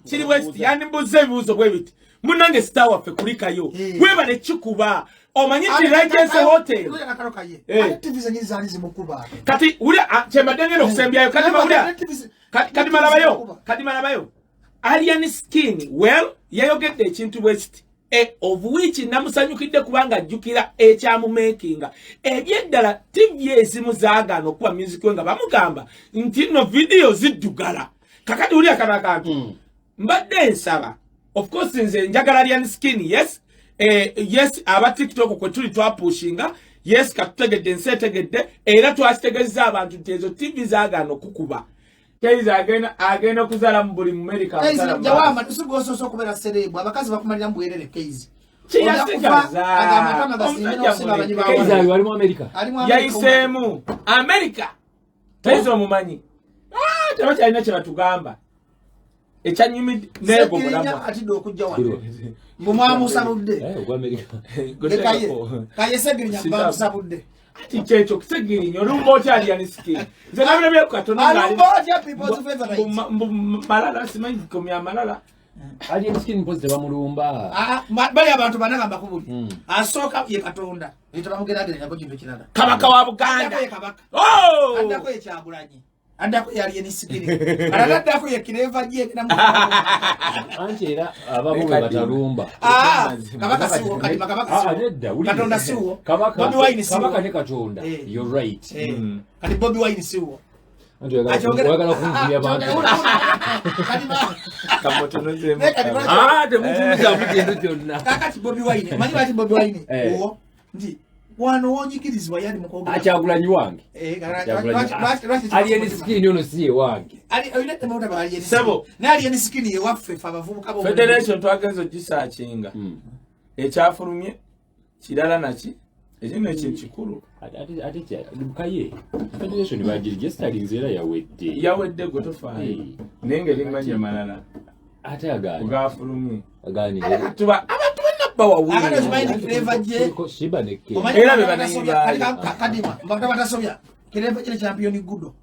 Chili West yani mbuze bibuzo bwe biti. Munange star waffe kulikayo. Weba ne chikuba. Omanyiti Regency Hotel. TV zenye zali zimukuba. Kati uli chembadenge nokusembyayo kati malabayo. Alien skin well yayogedde ekintu West of which namusanyukidde kubanga jukira ekyamu making ebyeddala TV ezimu zaagano okuba music nga bamugamba nti no video ziddugala kakati uli akanakantu mbadde nsaba of course nze njagala Alien skin yes aba TikTok kwe tuli twapushinga yes katutegedde nsetegedde era twasitegezza abantu nti ezo TV zaagano kukuba Kaiyz agenda kuzala mu buli America Kaiyz jawama tusigoso kubera serebu abakazi bakumalira mbwerere Kaiyz Kaiyz wali mu America yaisemu America Kaiyz omumanyi tabacha alina kye batugamba ekyanyumi nego mulamba atido okujja wano mumwamu sabudde ku America Kaye segirinya mbamu sabudde Chichecho kisegirinya olumba okyali yanisiki nze nabirabye ku katono malala simanyi komya malala ali skin positive bamulumba bali abantu banagamba kubuli asoka ye katonda itabamugeragere nabo kintu kirala kabaka wa Buganda andako ekyagulanyi andako yali yenisikiri andako yekireva je na anjera abamu batalumba kabaka siwo kadima kabaka siwo katonda siwo kabaka ne katonda you're right kati Bobi Wine siwo wagala kunjia abantu kamoto nzema temutumiza mugendo kyonna kakati Bobi Wine manyi bati Bobi Wine uwo ndi wano wonyikirizwa yali mukoga achagulanyi wange ali skin ono siye wange ali oyinete mauta ba ali sebo na ali skin ye waffe abavubuka bo Federeson twagenzo gisachinga ekyafulumye kirala naki ekino ekintu kikulu ate Kaye Federeson bajiri yesterday nzera yawedde gotofaayo nengeri manya malala ate agani ugafulumye agani tuba abantu banabba wawuli agani zimaini kireva je shiba neke era bebanayimba kadima mbaka batasobya kireva kile champion gudo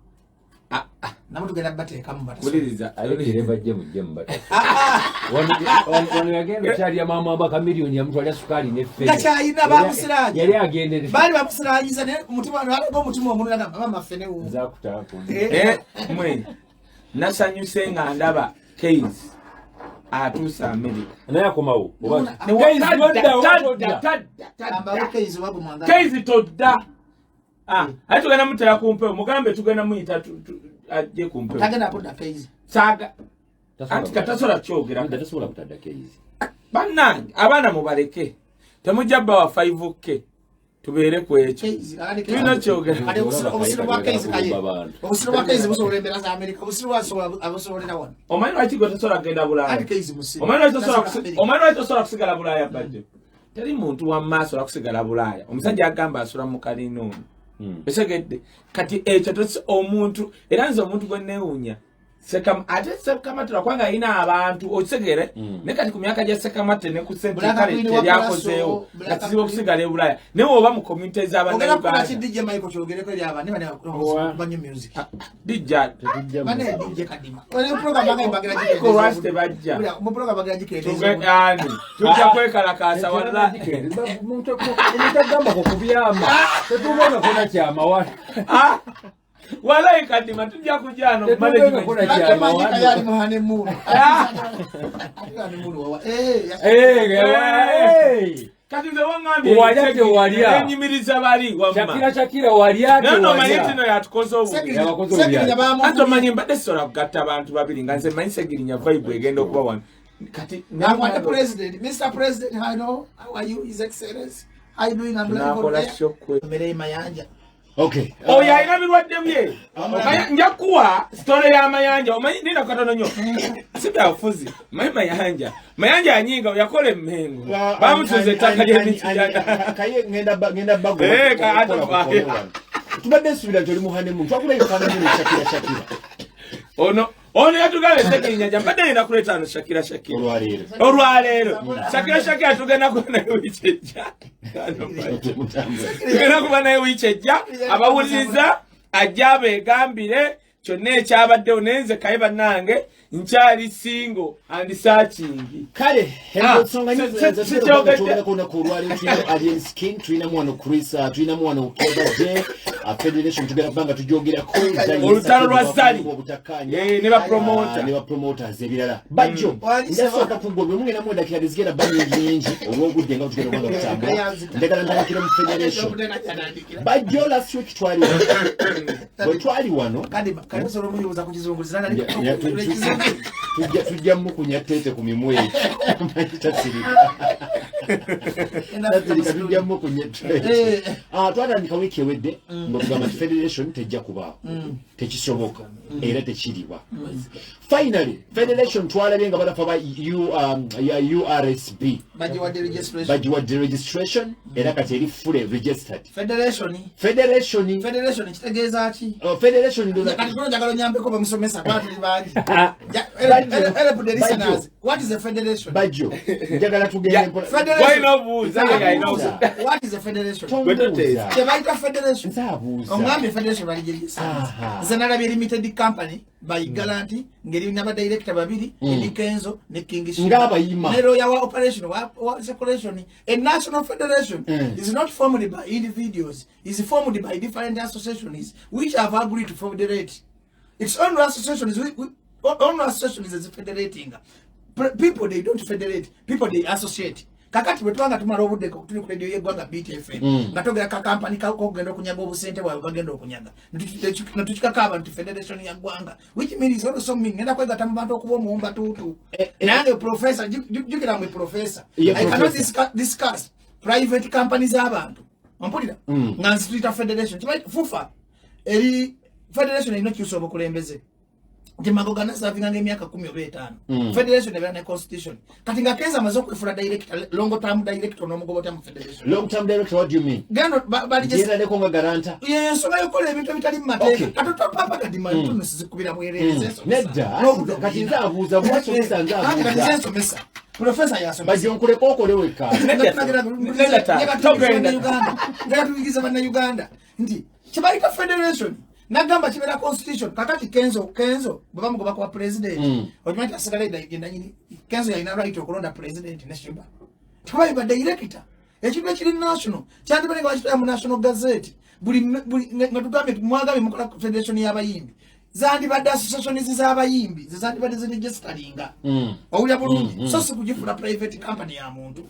namutu genda bateka mbata kuliriza ali kireva je mujje mbata wanu yagenda cyali ya mama abaka milioni ya mtu ali sukari ne fe gachayina bamusiraje yali agendere bali bamusirajiza ne mutima nalego mutima omuntu na mama fene wo za kutako mwe nasanyuse nga ndaba Kaiyz atusa America naye akomawo Kaiyz wabu mwanga Kaiyz todda tugenda mutera kumpe mugambe tugenda muyita ajje kumpe tagenda poda Kaiyz saga anti katasola kyogera ndasobola kutadda Kaiyz bannange abana mubaleke temujjabba wa 5k tubeere ku ekyo tulina kyogera ade obusiro bwa Kaiyz Kaye obusiro bwa Kaiyz busobola embera za America obusiro abusobolera wano omanyi lwaki gotosola kugenda Bulaaya ade Kaiyz musiro omanyi lwaki tosola kusigala Bulaaya Bajjo teri muntu wa maaso okusigala Bulaaya omusajja agamba asula mu kalino besegedde kati ekyo tosi omuntu era nze omuntu gwe neewuunya Sekamatera kwanga ina abantu okisegere ne kati ku myaka gya Sekamatera ne ku sente kale teryakozeewo katizibu okusigala e Bulaaya ne oba mu community z'abana Uganda DJ Michael kyogereko eri abandi bane banyo music DJ bane DJ kadima wale program banga imbagira jike ko raste bajja mu program banga jike tugani tujja kwekala kasa wala muntu gamba ko kubyama tetumona kona kyama wala wala ikadima tujja kujano management management yali muhane mu kati zo wangambi waliate walia enyimiriza bali wamma Shakira waliate no manyitino yatukozo obu ato manyimba sola kugatta abantu babiri nganze manyisegirinya vibe egenda okuba wano kati na president Mr President how are you his excellency how you doing mbele mayanja okay oya ina birwadde bye njakuwa story ya mayanja omanyi nina katono nyo sibya fuzi mayanja anyinga yakole mmengo bamutuze taka lye mitijana Kaye ngenda bago ka ato tubadde subira joli muhane mu twakula yifana mu Shakira ono yatugale sekirinya jambadde ina kuleta no Shakira olwalero Shakira tugenda kuona wichejja tugenda kuba naye wichejja abawuliza ajabe gambire kyonna ekyabaddewo nenze Kaye bannange nkyali single and searching. Kale ensonga nyingi kulwali tulina Alliance King, tulina mwana Chris, tulina mwana Baze, Federeson tugenda kubanga tujogerako olutalo lwa Zali ne ba promoters ebirala. Bajjo ndasooka kugwa bwe mungena mu dakika zigenda banyingi olw'obudde nga tugenda kubanga tutambula ndagala ndabikira mu Federeson. Bajjo last week twali wano kadi solo muyibuza kukizungulizana tujja mukunya tete ku mimwe tujja mukunya tete twatandika wiiki ewedde ng'okugamba nti Federation tejja kubaawo tekisoboka era tekiriwa. Finally Federation twalabye nga balafa ba URSB bagiwadde registration era kati eri fully registered. Federation kitegeeza ki? Federation njagala nyambeko bamusomesa batuli bangi. What is a federation? Bajjo njagala tugende what is a federation? Chebaita federation. Ongambe federation bali jesa. Zanala be limited company by guarantee ngeri naba director babiri Kenzo ne King ngaba yima. Nero ya operation what is a coalition? A national federation is not formed by individuals, is formed by different associations which have agreed to federate. Its own association is federating. People they don't federate, people they associate. Kakati wetwanga tumara obudde ko tuli ku radio yeggwanga BTFM ngatogera ka company ka kugenda okunyaga obusente bwa bagenda okunyaga natuchikaka abantu federation ya gwanga, which means also mean nenda kwega tamubantu okuba omuwumba tutu nange professor jukira mu professor I cannot discuss private companies abantu ompulira nansi tuita federation fufa eri federation ino kyusobo kulembeze Jemago na serving nga emyaka 10 oba 5 Federation eba na constitution kati nga Kenzo amazo kwefula director long term director no mugobo tam Federation. Long term director, what do you mean? Gano bali just yena leko nga garanta yes oba yokola ebintu bitali mateka katoto papa kati mantu nsizikubira mwerereze nedda kati nzabuza mwacho nzabuza mesa Professor Yaso Bajjo nkuleko okole weka ngera tuigiza bana Uganda ndi kibaita Federation nagamba kibera constitution kakati Kenzo baba mugoba kwa president ojimati asigale igenda nyini Kenzo yalina right okulonda president ne Shiba tubayiba director ekintu ekiri national kyandi bane kwa mu national gazette buli ngatugambe mwagabe mukola federation y'abayimbi zandi badde association z'abayimbi zandi badde z'registeringa owulya bulungi so si kujifuna private company ya muntu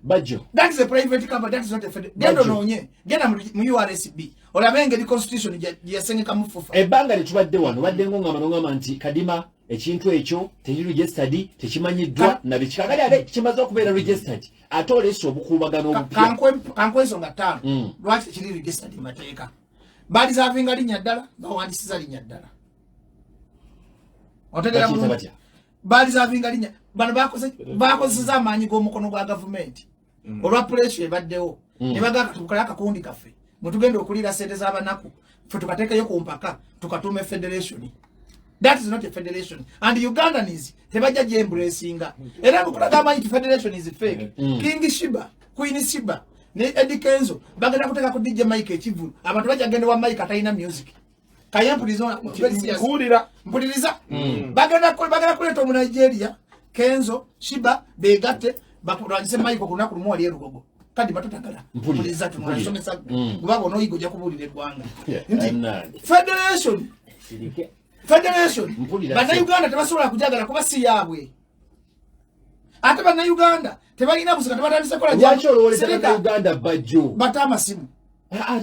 Bajjo. That is a private company, that is not a federation. Gendo nonye, genda mu URSB. Olabenge di constitution yasengeka mufufa. Ebanga litubadde wano badde ng'ama nti kadima ekintu ekyo teri registered tekimanyiddwa na bikikagali ate kimaze okubeera registered ate oleese obukuubagano obupya kankweso nga 5 lwaki kiri registered mateeka balizavinga linnya ddala bawandisiza linnya ddala otegera mu balizavinga linnya bano bakozesa amaanyi g'omukono gwa gavumenti olwa pressure ebaddewo ne bagamba tukala akakundi kaffe mutugenda okulira sente z'abanaku ffe tukateekayo ku mpaka tukatume federation. That is not a federation. And Ugandans tebajja embracinga. Era mukulaga amanyi federation is fake. King Shiba, Queen Shiba, ne Eddie Kenzo bagenda kuteka ku DJ Mike ekivulu. Abantu bajagenda wa Mike atayina music. Kaye mpuliriza bagenda kuleta omu Nigeria Kenzo Shiba begate bakulwanyise Mike okunaku lumu wali erugogo kadi batotagala mpuliriza tunasomesa kubanga ono yigo jakubulira eggwanga Federation bana Uganda tebasobola kujagala kuba si yaabwe ate bana Uganda tebalina busika tebatandise kola jya Uganda Bajjo batama simu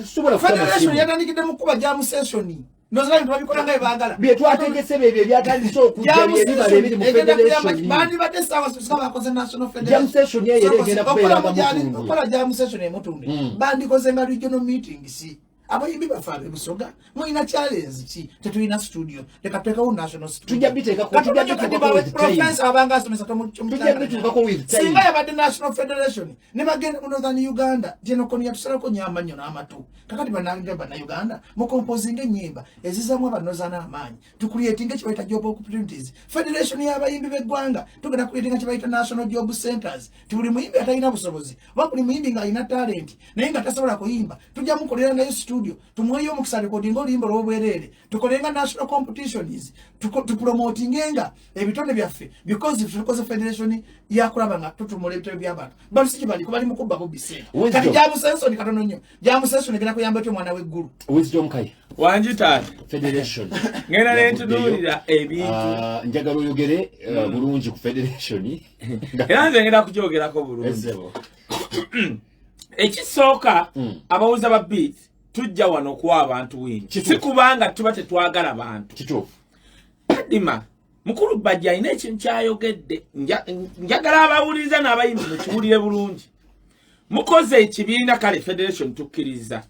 sobola Federation yatandikidde mu kuba jam session nozala ntwabikola ngaye baagala bye twategese bebyo byatandise okujja byebibale ebiri mu Federation bandi badde sawa sisaba koze national federation jam session ye yeregenda kubeera nga okola jam session emutunde bandi koze nga regional meeting si abayimbi bafabe busoga mulina challenge ki tetulina studio leka twekawo national studio tujja biteka ko tujja biteka professor abanga asomesa tujja biteka ko with time singa yabadde national federation ne bagenda mu northern Uganda jeno koni yatusarako nyama nnyo n'amatu kakati bananga bana Uganda mu composing enyimba ezizamu abanozana amanyi tucreating ekibaita job opportunities federation y'abayimbi beggwanga tugenda creating ekibaita national job centers tuli muyimbi atalina busobozi buli muyimbi nga alina talent naye nga tasobola kuyimba tujja mukolera nayo studio studio tumweyo mukisa recording olimbo lobwerere tukolenga national competitions tupromotingenga ebitonde byaffe because if tukoze federation yakulaba nga tutumule ebitone by'abantu balusiki bali kubali mukuba bobise kati jamu senso ni katono nnyo jamu senso ngena kuyamba tyo mwana weggulu wisdom Kaye wanjita federation ngena lentudulira ebintu njagala oyogere bulungi ku federation era nze ngenda kujogerako bulungi ekisooka abawuza ba beat tujja wano kuwa abantu wingi si kubanga tuba tetwagala abantu kituufu kadima mukulu Bajjo alina ekintu kyayogedde njagala abawuliriza n'abayimbi mukiwulire bulungi mukoze ekibiina kale federation tukkiriza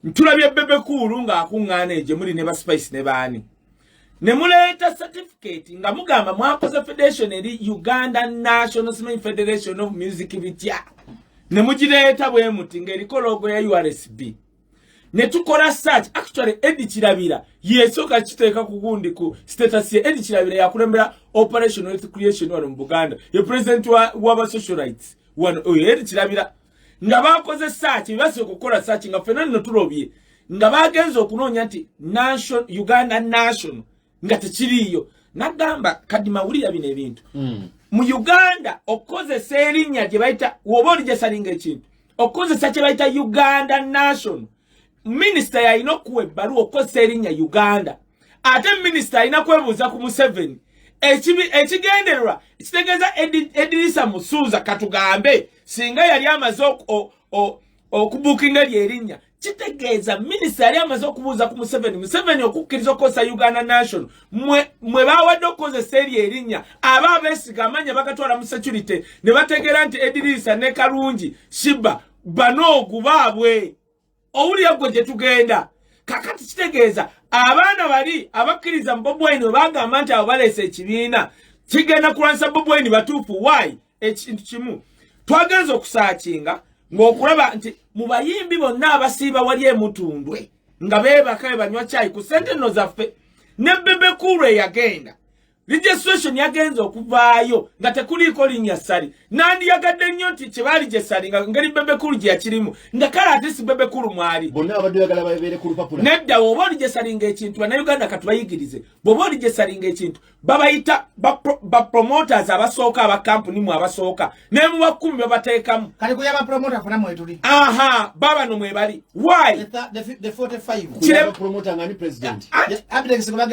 ntulabye bebe kuulu ng'akuŋŋaana egye muli ne ba spice ne baani ne muleeta certificate nga mugamba mwakoze federation eri Uganda National Federation of Music bitya ne mugireeta bwe muti ng'eriko logo ya URSB ne tukola search actually Edi Kirabira yesoka kiteeka ku gundi ku status ye Edi Kirabira yakulembera operation wealth creation wano mu Buganda ye president wa social rights wano Edi Kirabira nga bakoze search base okukola search nga fena no tulobye nga bagenza okunoonya nti nation Uganda National nga tekiriyo nagamba kadima wulira bino ebintu mu Uganda okoze serinya gye bayita woboli gye salinga ekintu okoze sache bayita Uganda National minister yalina okuwa ebbaluwa okoze erinya Uganda ate minister alina kwebuuza ku Museveni ekigendererwa kitegeeza Edirisa Musuuza katugambe singa yali amaze okubukinga lyerinnya kitegeeza minister yali amaze okubuuza ku Museveni okukkiriza okosa Uganda National mwe bawadde okozesa erinnya aba abeesiga amanya bagatwala mu security ne bategeera nti Edirisa ne Kalungi Shiba banoogu baabwe owulira gwe gye tugenda kakati kitegeeza abaana bali abakkiriza mu Bobi Wine bagamba nti abo baleese ekibiina kigenda kulwanyisa Bobi Wine batuufu why ekintu kimu twagenza okusaakinga ng'okulaba nti mu bayimbi bonna abasiiba wali emutundwe nga beebaka banywa caayi ku ssente nno zaffe ne Bebe Cool eyagenda registration yagenza okuvaayo nga tekuliiko linnya Sali nandiyagadde nnyo nti kyebaali gye Sali nga ngeri Bebe Cool gye yakirimu nga kale ate si Bebe Cool mwali bonna abadde oyagala babeere ku lupapula nedda bw'oba oli gye salinga ekintu bannayuganda katubayigirize bw'oba oli gye salinga ekintu babayita bapromoters abasooka abakampuni mu abasooka ne mu bakumi babateekamu kale kuyaba promoter funa mwetuli aha baba no mwebali why the 45 kuyaba promoter ngani president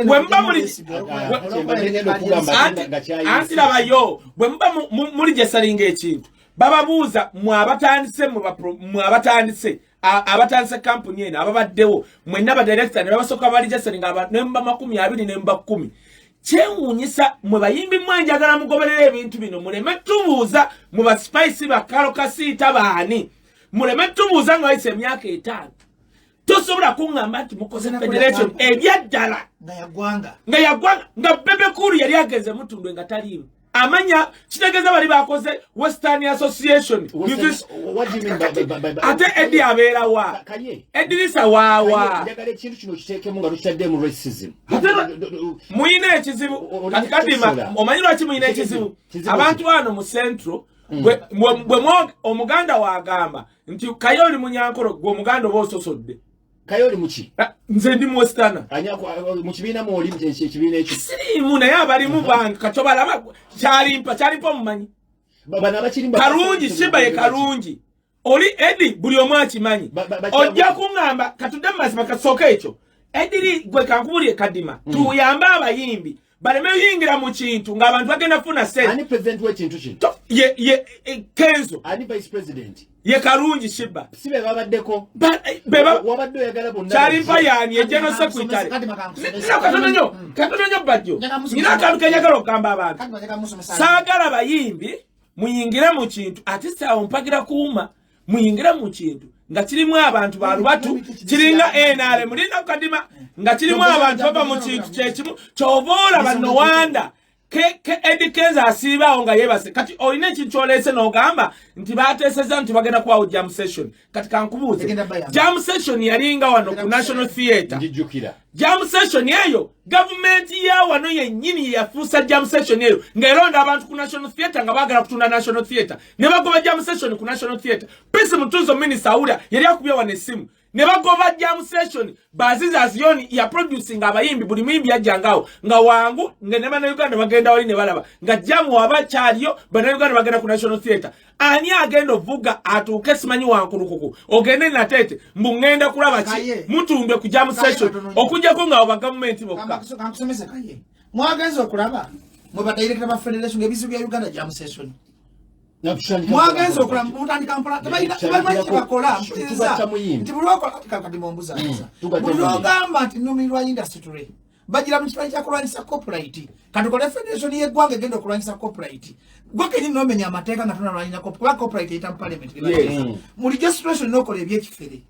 wemba ansira bayo wemba muri gye salinga ekintu bababuuza mu abatandise abatandise kampuni eno ababaddewo mwenna ba director ne babasooka bali gye salinga nemba 20 nemba 10 kyewuunyisa mwe bayimbi mwanjagala mugoberera ebintu bino muleme tubuuza mu baspice bakalo kasiita baani muleme tubuuza nga wayise emyaka 5 tosobola kuŋŋamba nti mukoze federation ebyaddala nga yagwanga nga Bebe Cool yali ageze mutundwe nga taliimu amanya kitegeeza bali bakoze Western Association ate Edi abeera wa Edirisa waawa njagala ekintu kino kiteekemu nga tukitadde mu racism muyina ekizibu kadima omanyi lwaki muyina ekizibu abantu wano mu central bwe omuganda waagamba nti Kaye oli munyankolo gwe omuganda oba ososodde Kaye oli muki nze ndi mu Western mu kibiina mu oli ekibiina ekyo siriimu naye abalimu bange katobalaba kyalimpa omumanyi Kalungi Shiba ye Kalungi oli Edi buli omu akimanyi ojja kuŋŋamba katudde mu mazima kasooka ekyo Ediri gwe kankubulye kadima tuyambe abayimbi baleme yingira mu kintu ng'abantu bagenda funa sente ani president w'ekintu kino ye Kenzo ani vice president ye Kalungi Shiba sibe babaddeko wabadde oyagala bonna kyalimpa yani ejeno secretary katononyo Bajjo nina akantu kenyagala okugamba abantu saagala bayimbi muyingire mu kintu ate saawo mpagira kuuma muyingire mu kintu nga kirimu abantu balubatu kiringa NRM mulina kadima nga kirimu abantu baba mu kintu kyekimu kyovoola bannowanda Edi Kenzo asiibaawo nga yeebase kati olina ekintu kyoleese n'ogamba nti baateeseza nti bagenda kubawo jam session kati kankubuuze jam session yalinga wano ku National Theatre jam session eyo gavumenti ya wano yennyini yafuusa jam session eyo ng'eronda abantu ku National Theatre nga baagala kutunda National Theatre ne bagoba jam session ku National Theatre Peace Mutuzo Minisita awulira yali akubye wano essimu ne bagoba jam session Baze Zaziyoni ya producing abayimbi buli muyimbi yajjangawo nga wangu ngene bana Uganda bagenda wali ne balaba nga jamu abakyaliyo bana Uganda bagenda ku National Theatre ani agenda ovuga atuuke simanyi wankulukuku ogende na tete mbungenda kulaba ki mutumbe ku jam session okujjako nga aba government bokka kankusomesa Kaye mwagenza okulaba mwe badayirekera ba Federeson ebizibu bya Uganda jam session mwagenza okulaba mutandika kampala tabayimanyi bakola mpuliriza nti buli wakola kati mombuza buli ogamba nti numirwa industry bagira mu kifanyi kya kulwanyisa copyright katukole Federeson y'eggwanga egenda okulwanyisa copyright gweke nyino omenya amateeka nga tunalwanyisa copyright eyita mu parliament muli gestation n'okola ebyekifere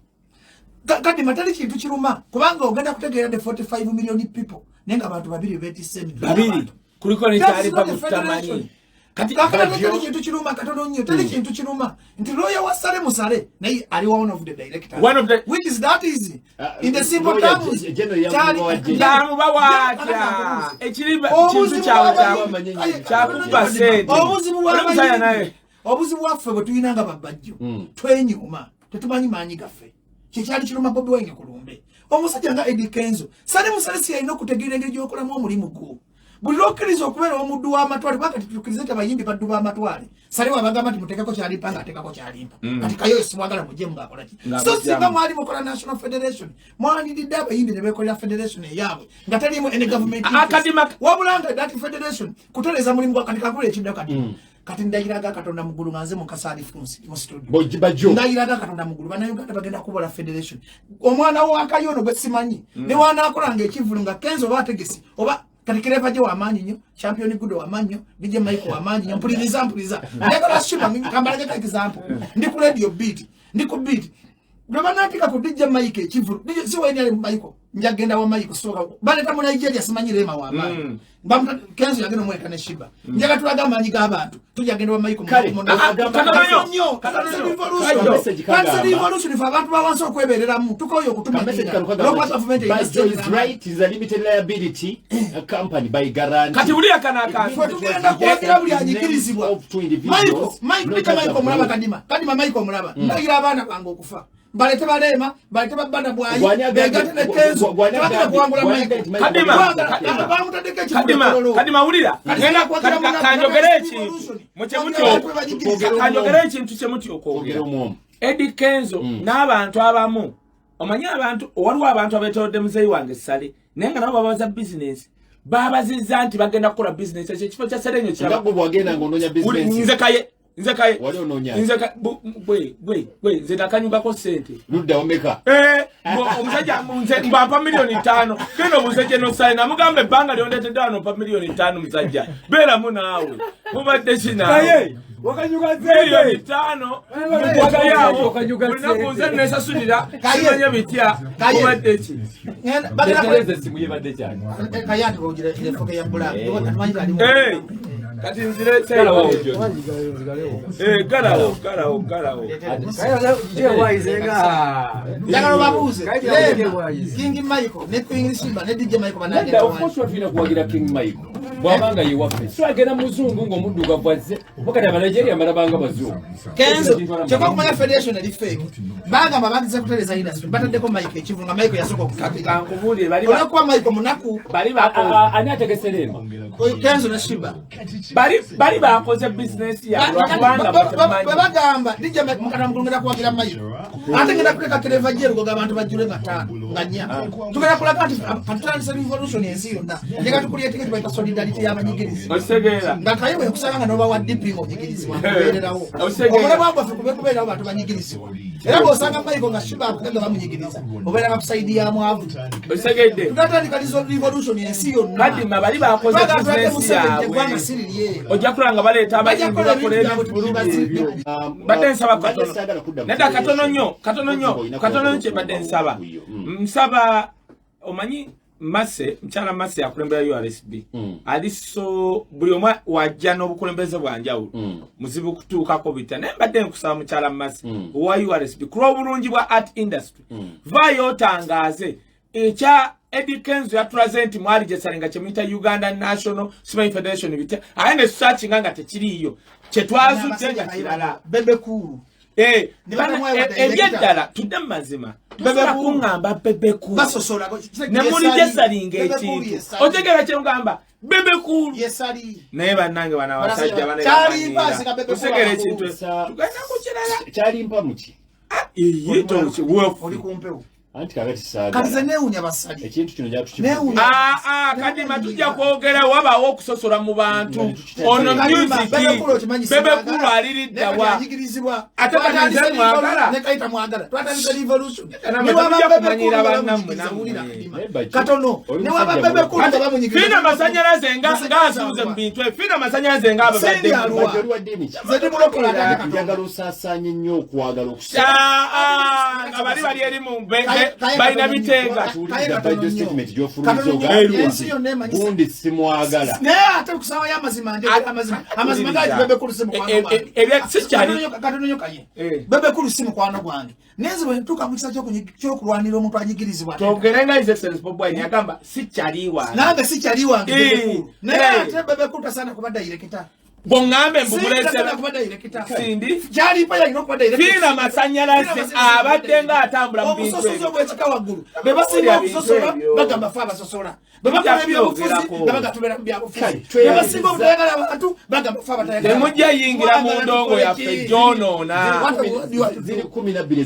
kati matali kintu kiruma kubanga ogenda kutegeera the 45 million people nenga abantu babiri betise babiri kuliko ne taarifa kutamani kati kakati kintu kiruma katono nnyo tali kintu kiruma nti lawyer wasale musale naye ali one of the directors which is that easy in the simple terms jamu bawacha ekiriba kintu kyakuba sente obuzibu waffe bwe tuyinanga babajjo twenyuma tetumanyi maanyi gaffe kikyali kiruma Bobi Wine kulumbe omusajja nga Eddie Kenzo sale musale si alina okutegeera engeri gy'okolamu omulimu gwo buli lokkiriza okubeera omuddu w'amatwale bakati tukiriza nti abayimbi baddu b'amatwale sale wabagamba nti muteekako kyalimpa ng'ateekako kyalimpa kati Kaye simwagala mujje mugakola ki so singa mwali mukola National Federation mwandiridde abayimbi ne beekolera Federation eyaabwe nga taliimu ene government wabula nga that Federation kutereeza mulimu gwa kati kakula ekidda kati ndayiraga Katonda mugulu nganze mu Kasali Funsi mu studio Bajjo ndayiraga Katonda mugulu bana Uganda bagenda kubola Federation omwana wa Kayono gwe simanyi ne wana akolanga ekivulu nga Kenzo bategesi oba kati kireva je wamanyi nyo champion gudo wamanyi DJ Michael wamanyi nyo mpuliriza ndekala shiba kambalaje ka example ndi ku radio beat Gabana atika ku DJ Michael ekivulu DJ si wene ali Michael njagenda wa Michael soka bale tamu Nigeria simanyi rema wa amanyi bamuta Kenzo yagenda mweka ne shiba njaga tulaga amanyi g'abantu tujagenda wa Michael mu revolution fa abantu bawanso okweberera mu tukoyo kutuma is right is a limited liability a company by guarantee kati ulia kana tugenda kuwagira buli anyigirizibwa Michael mulaba kadima Michael mulaba ndagira abana bango okufa balete balema balete babanda bwayi begate ne Kenzo kadima ulira ngenda kanjogere ekintu kanjogere ekintu kyemuti okwogera Eddie Kenzo n'abantu abamu omanyi abantu waliwo abantu abetolodde muzeyi wange Sale nenga nabo babaza business babazizza nti bagenda kukola business ekifo kya Serenyo kyaba bwagenda ngononya business nze Kaye wali ononya nze takanyugako sente ludda omeka omusajja nze mbampa $5,000,000 keno omusajja no Sale namugambe ebbanga lyondetedde wano mpa $5,000,000 musajja beeramu naawe mubadde kinaawe wakanyuga $5,000 nze nesasulira kimanye bitya mubadde ki kati nzire galawo njagala babuuze King Michael ne Queen Simba ne DJ Michael banagenda ofuna kuwagira King Michael bwabanga yewaffe so agenda muzungu ng'omuddugavu azze wakati Abanigeria balabanga bazungu Kenzo kyokka kumanya Federation eri fake bagamba bagize kutereza industry bataddeko Michael ekivu nga Michael yasooka okukatika nkubulire olwokuba Michael munaku ani ategeserema Kenzo ne Simba bali bakoze business ya bagamba DJ Michael mukana mugulungera kuwagira Michael ate ngenda kuleka kereva jero ngo abantu bajjule nga 5 nga 4 tugenda kulaga nti patransa revolution ensi yonna njega tukuliye tiketi bayita solidarity y'abanyigirizi osegeera nga Kaye bwe kusanga noba wa dipping ojigirizibwa kubeererawo omulamu waffe kubeerawo bantu banyigirizibwa era bw'osanga Michael nga Shiba akugenda bamunyigiriza obeera nga kusaidi ya mwavu osegedde tutatandika revolution ensi yonna kadima bali bakoze business yaabwe ojja kulanga baleeta abayimbi bakola ebintu badde nsaba katono nedda katono nnyo kye badde nsaba omanyi mchala Mase yakulembera URSB ali so buli omu wajja n'obukulembeze bwanjawulo muzibu kutuukako bita naye mbadde nkusaba muchala Mase owa URSB kulwa obulungi bwa art industry vaayo otangaaze ekya Eddie Kenzo yatulaze nti mwali gyesalenga kyemuyita Uganda National Swimming Federation bita aye ne searching nga tekiriiyo kyetwazutte nga kirala bebe kulu Ebyeddala tudde mazima. Bebe kungamba bebe cool. Basosola ne muri jesalinga ekintu. Otegera kye ngamba bebe cool. Yesali. Naye bannange bana wasajja bana. Kyali mpasi ka bebe cool. Otegera ekintu. Tugenda kukirala. Kyali mpa muki. Yito wefu. Oli kumpewo. Anti kagati saga. Katize newunya basali. Ekintu kino ja tukimu. Kati matujja kwogera wabawo okusosola mu bantu. Ono music. Bebe cool aliridda wa. Ate katize mwagala. Ne kaita mwagala. Twatandika revolution. Ne waba kumanyira bannammwe namwe. Katono. Ne waba bebe cool bamunyigiriza. Fina masanyalaze ngasuze mu bintu. Fina masanyalaze ngaba badde. Zedi mulokola njagala osasanye nnyo okwagala okusa. Abali bali eri mu bayina biteega. Bajjo statement gy'ofulumiza gundi simwagala. Ne ate okusawa y'amazima nje amazima gaji bebe cool simu kwano gwange. Katono nyo Kaye. Bebe cool simu kwano gwange. Nezi bwe ntuka mu kisa ky'okulwanira omuntu anyigirizibwa. Togerenga ize sense boy yagamba sikyaliwa. Nange sikyaliwa bebe cool. Ne ate bebe cool tasana kuba director. Bongambe mbulese sindi jali pa yino kwa direct fina masanyalaze abadde nga atambula mu bintu obusosozo bwekika waggulu beba siri obusosola bagamba fa basosola beba kwa ebyobufuzi baga tubera mu byabufuzi beba singo butayagala abantu bagamba fa batayagala temujja yingira mu ndongo yaffe jono na ziri 12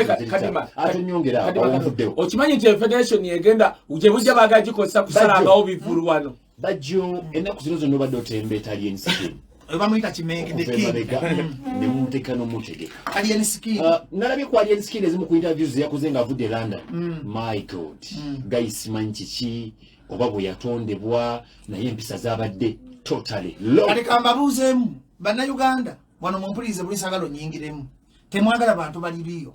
za kadima atunyongera obudde okimanyi nti Federeson yegenda uje bujja bagagikosa kusalanga obivulu wano Bajjo ennaku zino zonna obadde otemba Italian skin. Bamuyita Kimenge the king. Ne mumuteeka n'omutegeka. Italian skin. Nalabye ku Italian skin ezimu ku interviews yakoze ng'avudde London. My God. Guys simanyi kiki oba bwe yatondebwa naye empisa zaabadde totally low. Kati kambabuuzeemu bannayuganda wano mumpulirize buli sagalo nyingiremu. Temwagala bantu balibiyo.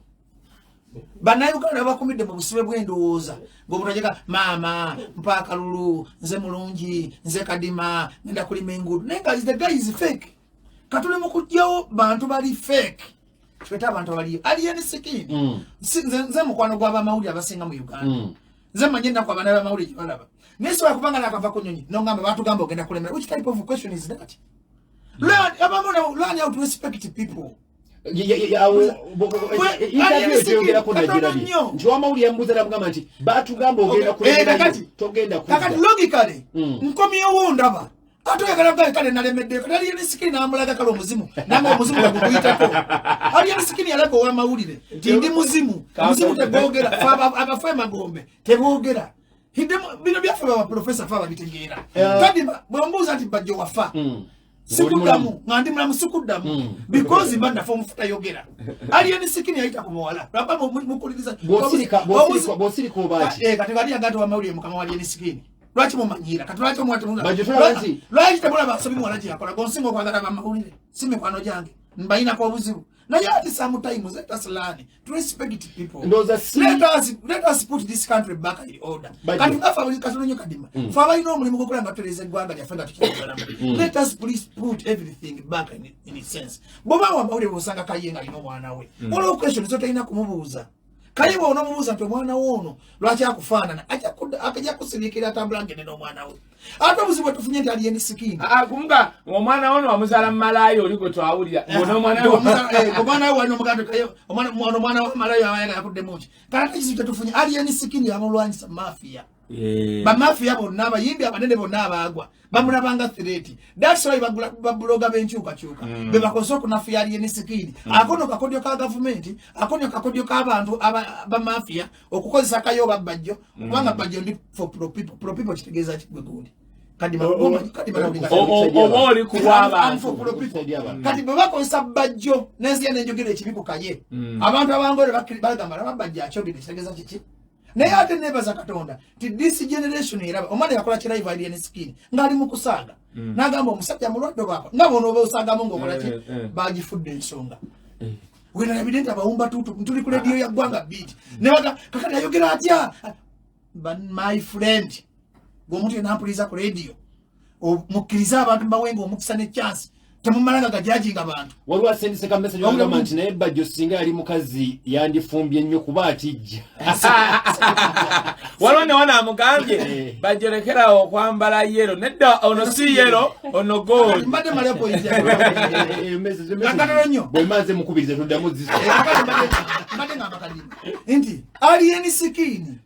Bannayuganda bakumidde mu busibe bw'endowooza ng'obutajeka maama mpaka lulu nze mulungi nze kadima ngenda kulima enguudo naye nga the guy is fake katuli mu kujjawo bantu bali fake tweta abantu bali alien skin nze mukwano gw'abamawulire abasinga mu Uganda nze manye ennaku abaana b'amawulire gye balaba naye sobola kubanga nakava ku nnyonyi nongamba batugamba ogenda kulemera which type of question is that learn how to respect people. Ntiwamawulire yambuuza namugamba nti batugamba ogenda kulemerayo togenda kudda. Kakati logically nkomyewo ndaba ate oyagala gaye kale nalemedde kale alien skin n'amulaga kale omuzimu namwe omuzimu gagukuyitako alien skin yalaga ow'amawulire nti ndi muzimu teboogera abafa emagombe teboogera bino byaffe babaprofesa fe ababitegeera kadi bwembuuza nti Bajjo wafa sikuddamu nga ndi mulamu sikuddamu because mba nafa omufuta yogera alien skin yayita ku muwala laba mukuliriza bw'osirika obaaki kati bali agati wamawulire mukama wa alien skin lwaki mumanyira kati lwaki omwati lwaki temulaba asobi muwala gye yakola gonsinga okwagala bamawulire si mikwano gyange mbayinako obuzibu naye ati sometimes let us learn to respect people. Let us put this country back in order. Kati ngafa buli katulonyo kadima fa abalina omulimu gw'okola nga tutereeza eggwanga lyaffe nga tukyagalamu. Let us please put everything back in its sense. Bw'oba wamawulire bw'osanga Kaye nga alina omwana we waliwo question z'otolina kumubuuza. Kaye bw'onomubuuza nti omwana w'ono lwaki akufaanana ajja kusiriikira atambula ngende n'omwana we ate obuzibu bwe tufunye nti alien skin kumuga omwana w'ono wamuzaala mu malaayi oli gwe twawulira omwana we walina omuganda omwana wa malaayi abayaga yakuddemu ki kale ate ekizibu tetufunye alien skin yamulwanyisa mafiya bamafiya bonna abayimbi abanene bonna abaagwa bamulabanga threat that's why babuloga b'enkyukakyuka be bakoze okunafuya alien skin akono kakodyo ka gavumenti akono kakodyo k'abantu bamafiya okukozesa Kaye oba Bajjo kubanga Bajjo ndi for pro people kitegeeza kigwe gundi kati bwe bakozesa Bajjo n'ensi n'enjogera ekibi ku Kaye abantu abangore bagamba laba Bajjo akyogedde kitegeeza kiki naye ate nebaza Katonda ti this generation eraba omwana yakola kirive alien skin ngali mu kusaaga n'agamba omusajja mulwadde bwako nga bono oba osaagamu ng'okola ki bagifudde ensonga wena evident abawumba tuli ku radio ya ggwanga beat nebaga kakati ayogera atya my friend bw'omuntu yenna ampuliza ku radio mukkiriza abantu mbawenga omukisa ne chance temumalanga gajajinga abantu waliwo asendise ka message wa government naye Bajjo singa ali mukazi yandifumbye nnyo kuba atijja waliwo ne wana amugambye Bajjo lekerawo okwambala yero nedda ono si yero ono gold mbadde malepo ija bwe maze mukubiriza tuddamu ziso mbadde ngamba kadini nti alien skin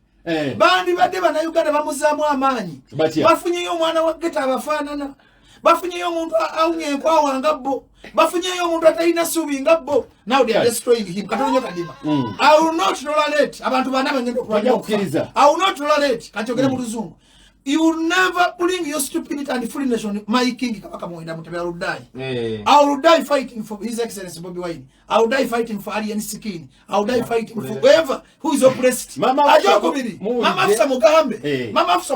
bandi badde bannayuganda bamuzaamu amaanyi bafunyeyo omwana wa geta abafaanana bafunyeyo omuntu awunye enkwawa nga bo bafunyeyo omuntu atalina ssuubi nga bo now they are destroying him katonyo kadima I will not tolerate abantu bana bangenda okukkiriza I will not tolerate kanjogere mu luzungu you will never bring your stupidity and foolishness on my king kabaka mwenda mutebera rudai I will die fighting for his excellency Bobby Wine I will die fighting for alien skin I will die fighting for whoever who is oppressed mama afisa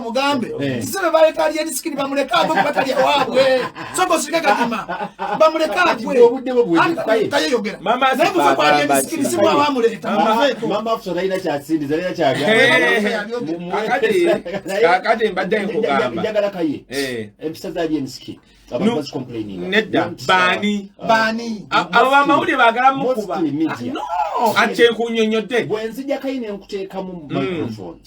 mugambe sisebe bale alien skin bamuleka abo batali wabwe soko sika kadima bamuleka abwe Kaye yogera mama afisa alien skin simwa bamuleta mama afisa raina cha sindi zalina cha kakati mbadde nkugamba njagala Kaye episodes alien skin abantu basi complaining nedda bani abo bamawulire baagala mukuba no ate kunyonyodde bwenzija Kaye ne nkuteekamu mu microphone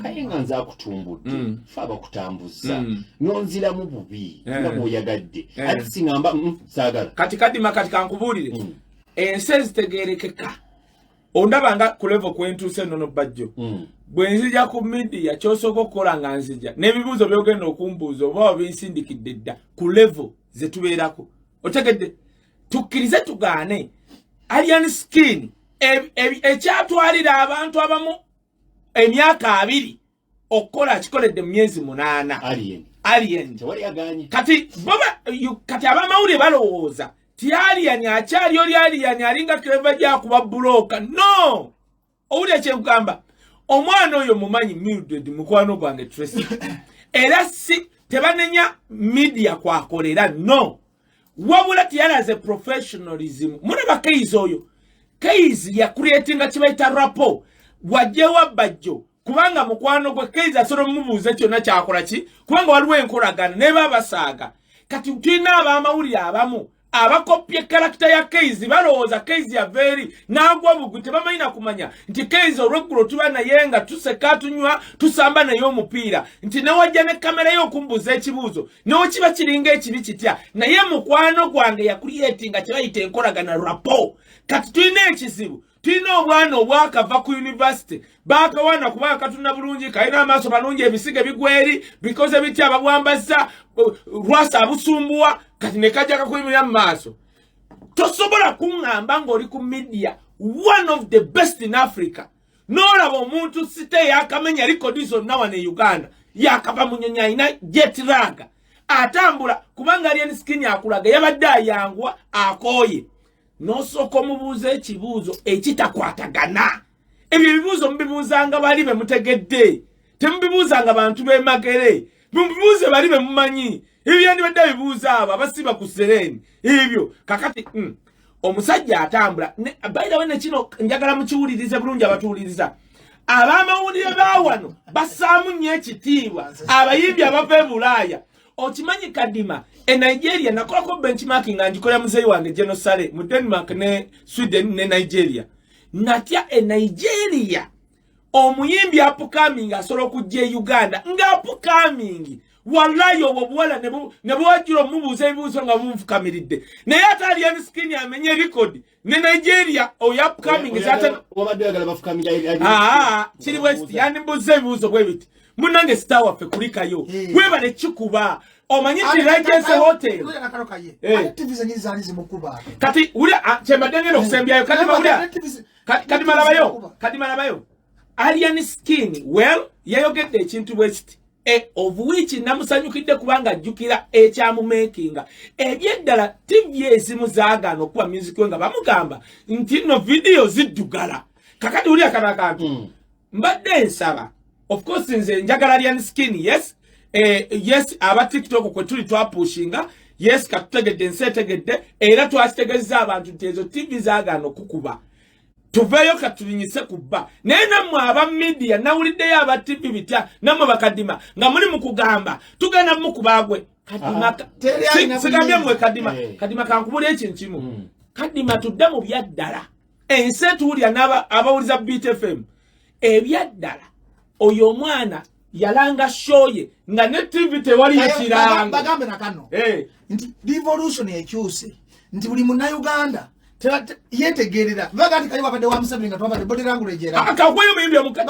Kaye nga nza kutumbudde fa bakutambuza nonziramu bubi nga bwoyagadde ati singamba saagala kati makati kankubulire ensi ezitegeerekeka ondabanga ku level kwentuuse nnono Bajjo bwenzija ku media kyosooka okukola nga nzija n'ebibuuzo byogenda okumbuuza oba obinsindikidde dda ku level ze tubeerako otegedde tukkirize tugaane alien skin ekyatwalira abantu abamu emyaka 2 okukola kikoledde mu myezi 8 alien kati abamawulire balowooza ti alien akyali oli alien alinga clever gyakuba buloka no owulira kyekugamba omwana oyo mumanyi Mildred mukwano gwange Tracy era si tebanenya media kwakolera no wabula tiyalaze professionalism mulaba Kaiyz oyo Kaiyz ya creatinga kibaita rapo wajjewa Bajjo kubanga mukwano gwe Kaiyz asoro mubuuze kyonna kyakola ki kubanga waliwo enkolagana ne babasaaga kati tulina abamawulire abamu abakopye character ya Kaiyz balowooza Kaiyz ya veri nagwa bugu tebamanyi kumanya nti Kaiyz olweggulo tuba naye nga tuseka tunywa tusamba naye omupiira nti newajja ne kamera y'okumbuuza ekibuuzo newekiba kiringa ekibi kitya naye mukwano gwange yakuliyetinga kyebayita enkolagana rapo kati tulina ekizibu tulina obwana obwakava ku university bakawana kubanga katuna bulungi kalina amaaso balungi ebisiga bigweri because ebiti ababwambazza lwasa abusumbuwa kati ne kajja kakuyimira mu maaso tosobola kuŋŋamba ng'oli ku media one of the best in Africa n'olaba omuntu site yakamenya likodi zonna wano e Uganda yakava mu nnyonyi alina jet lag atambula kubanga alien skin akulaga yabadde ayangwa akooye n'osooka omubuuza ekibuuzo ekitakwatagana ebyo ebibuuzo mubibuuzanga bali be mutegedde temubibuuzanga bantu b'emagere mubibuuze bali be mumanyi ebyo byandibadde bibuuza abo abasiba ku sereni ebyo kakati omusajja atambula bayirawe ne kino njagala mukiwulirize bulungi abatuwuliriza abamawulire baawano bassaamu nnyo ekitiibwa abayimbi abava e Bulaaya okimanyi kadima e Nigeria nakolako benchmarking nga ngikolera muzeeyi wange Genosale mu Denmark ne Sweden ne Nigeria natya e Nigeria omuyimbi upcoming asobola okujja e Uganda nga upcoming wallahi obwo buwala ne bwajjira omubuuza ebibuuzo nga bumufukamiridde naye ate alien skin amenye record ne Nigeria oyo upcoming kiri west yandimbuuza ebibuuzo bwe biti munange star waffe kulikayo webale kikuba omanyi ti Regency Hotel kati ulya kyembadde ngenda okusembyayo kati malabayo alien skin well yayogedde ekintu west of which namusanyukidde kubanga ajjukira ekyamumakinga ebyeddala TV ezimu zaagaana okuba music we nga bamugamba nti no video ziddugala kakati ulya kana kantu mbadde nsaba of course nze njagala alien skin yes aba TikTok kwe tuli twapushinga yes katutegedde nsetegedde era twasitegezza abantu nti ezo TV zaagaana okukuba tuveyo katulinyise kubba naye nammwe aba media nawuliddeyo aba TV bitya nammwe bakadima nga muli mu kugamba tugenda mukubagwe Kadima sigambye mwe kadima kankubulya ekintu kimu kadima tudde mu byaddala ensi tuulya abawuliza BTFM ebyaddala oyo omwana yalanga shoye nga ne TV tewali ekiranga bagambe nakano nti devolution ekyuse nti buli Munnayuganda yetegerera bagati kali wabadde wa Museveni nga twabadde body language era akakweyo muyimbi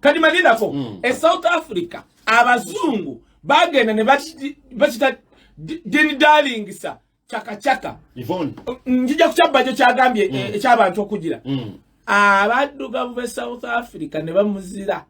kadima nindako South Africa abazungu bagenda ne bakita dini darling sa chaka Yvonne njija kukyabajjo kyagambye ekyabantu okugira abaddugavu be South Africa ne bamuzira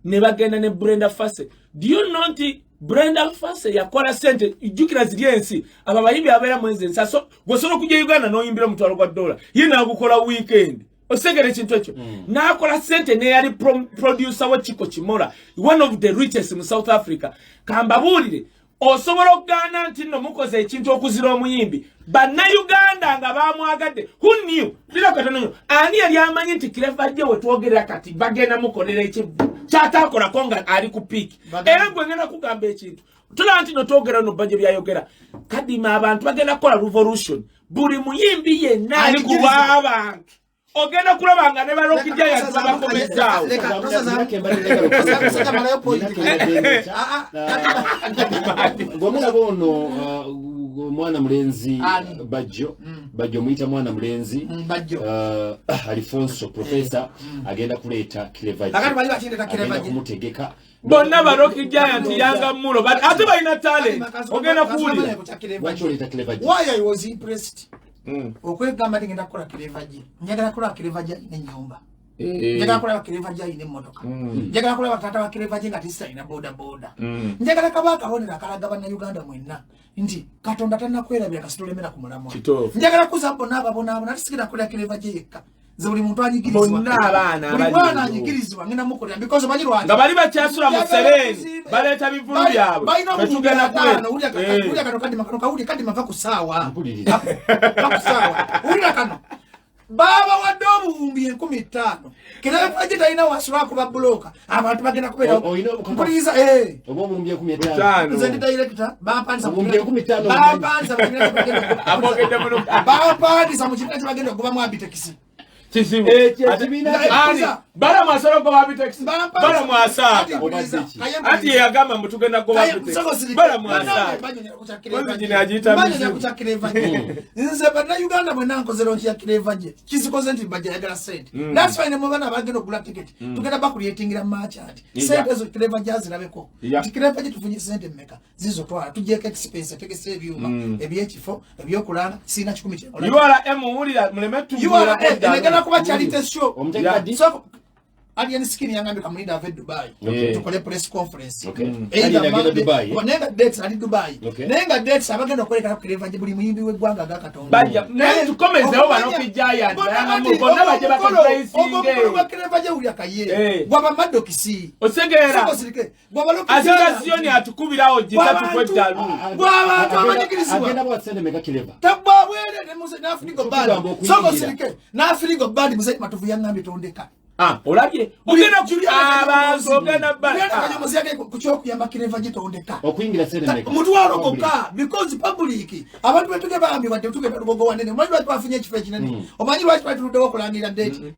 ne bagenda ne Brenda Fassie. Do you know nti Brenda Fassie yakola sente ijukira ziri ensi aba bayimbi abeera mwezi ensi so gosobola kujja Uganda n'oyimbira mutwalo gwa $1 yina agukola weekend osegere kintu ekyo n'akola sente ne yali producer wa Chiko Chimola one of the richest in South Africa kambabuulire osobola okugana nti nno mukoze ekintu okuzira omuyimbi Bannayuganda nga bamwagadde who knew lira katono ani yali amanyi nti Clever we twogerera kati bagenda mukolera ekivu kyatakola konga ali ku peak era gwe ngenda kugamba ekintu tula nti no twogera no Bajjo byayogera kadima abantu bagenda kola revolution buli muyimbi yenna ali kuba abantu ogenda kulabanga ne balokijja ya bakomezaawo gomula bono mwana mulenzi Bajjo muyita mwana mulenzi Alfonso professor agenda kuleta Clever kumutegeka bonna balokijja ya ntiyanga mulo ate balina talent ogenda kuwulira wacho leta Clever why I was impressed okwegamba ndi ngenda kukola Clever njagala kukola Clever n'ennyumba njagala kukola Clever ine mmotoka njagala kukola tata wa Clever nga tista ina boda njagala kabaka honera kalaga Bannayuganda mwenna nti Katonda tanakwerabira kasitolemera ku mulamwa njagala kuzambo n'ababona natisigera kukola Clever yekka ze buli muntu anyigirizwa bonna abaana bwana anyigirizwa ngenda mukola because banyi lwanje nga bali bakyasula mu sereni baleta bivulu byabwe betugenda kwera ulya kano kadi mava ku saawa ulya kano baba wadde obuwumbi 15 kera budget alina wasula ku babloka abantu bagenda kubeera mpuliriza obuwumbi 15 nze ndi director bapandisa mu 15 bapandisa abogedde mu bapandisa mu kibiina ky'abagenda okuba mu abitekisi Kisibu. Bara mwasoro kwa wabiteksi. Bara mwasa. Ati ya gama mtugenda kwa wabiteksi. Bara mwasa. Kwanzi jini ajita mzimu. Nze Bannayuganda mwenanko zeronchi ya Clever je. Kisikoze nti Bajjo yagala sente. That's why nemwana bagenda okugula ticket. Tugenda bakuliyetingira match ati. Sente zo Clever jazi nabeko. Clever je tufunye sente mmeka. Zizo twala tujeke expense tegese ebyuma. Ebyekifo ebyokulanga sina 10. You are emuulira mulemetu. You are kuba charity show so alien skin yangambe kamulinda ave Dubai tukole press conference nenga dates ali Dubai nenga dates abagenda okoleka Clever buli muyimbi w'eggwanga ga Katonda bajja naye tukomezeho bano kijaya yanga mu bonna bajja bakapricing Clever ulya Kaye gwaba madokisi osegera azirasioni atukubirawo jitatu kweddalu gwaba tamanyikirizwa agenda bwatsende mega Clever tabwabwele ne muze na Africa band soko sirike na Africa band muze matuvu yangambe tondeka olabye ogenda abantu ogenda bali muze yake kuchokuyamba Clever gitondeka okuyingira sene mega mutwalo koka because public abantu betuge bambi wadde tuge tugogo wanene mwanyi lwaki bafunye ekifo ekinene omanyi lwaki batudewo kulangira date